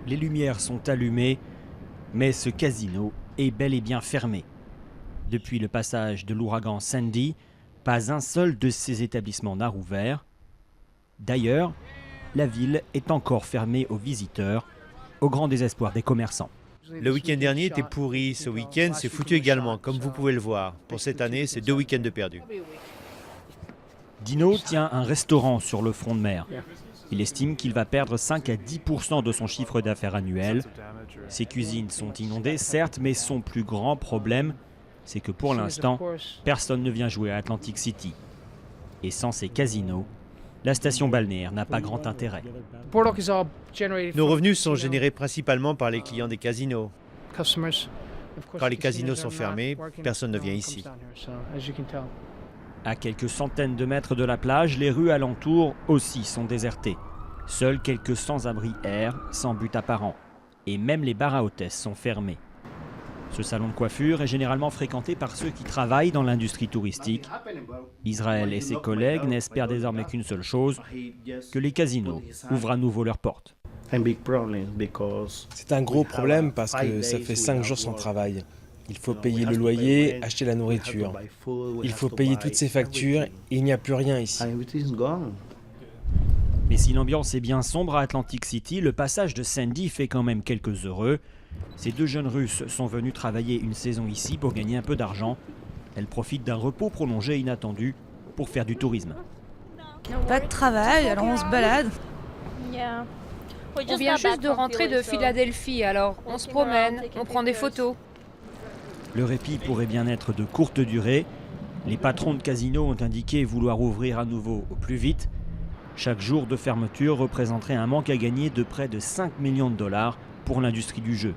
les lumières sont allumées, mais ce casino est bel et bien fermé. Depuis le passage de l'ouragan Sandy, pas un seul de ces établissements n'a rouvert. D'ailleurs, la ville est encore fermée aux visiteurs, au grand désespoir des commerçants. Le week-end dernier était pourri, ce week-end c'est foutu également, comme vous pouvez le voir. Pour cette année, c'est 2 week-ends de perdus. Dino tient un restaurant sur le front de mer. Il estime qu'il va perdre 5 à 10% de son chiffre d'affaires annuel. Ses cuisines sont inondées, certes, mais son plus grand problème, c'est que pour l'instant, personne ne vient jouer à Atlantic City. Et sans ces casinos, la station balnéaire n'a pas grand intérêt. Nos revenus sont générés principalement par les clients des casinos. Quand les casinos sont fermés, personne ne vient ici. À quelques centaines de mètres de la plage, les rues alentours aussi sont désertées. Seuls quelques sans-abri errent, sans but apparent. Et même les bars à hôtesses sont fermés. Ce salon de coiffure est généralement fréquenté par ceux qui travaillent dans l'industrie touristique. Israël et ses collègues n'espèrent désormais qu'une seule chose, que les casinos ouvrent à nouveau leurs portes. C'est un gros problème parce que ça fait 5 jours sans travail. Il faut payer le loyer, acheter la nourriture. Il faut payer toutes ces factures et il n'y a plus rien ici. Mais si l'ambiance est bien sombre à Atlantic City, le passage de Sandy fait quand même quelques heureux. Ces deux jeunes Russes sont venus travailler une saison ici pour gagner un peu d'argent. Elles profitent d'un repos prolongé inattendu pour faire du tourisme. Pas de travail, alors on se balade. On vient juste de rentrer de Philadelphie, alors on se promène, on prend des photos. Le répit pourrait bien être de courte durée. Les patrons de casinos ont indiqué vouloir ouvrir à nouveau au plus vite. Chaque jour de fermeture représenterait un manque à gagner de près de 5 millions de dollars pour l'industrie du jeu.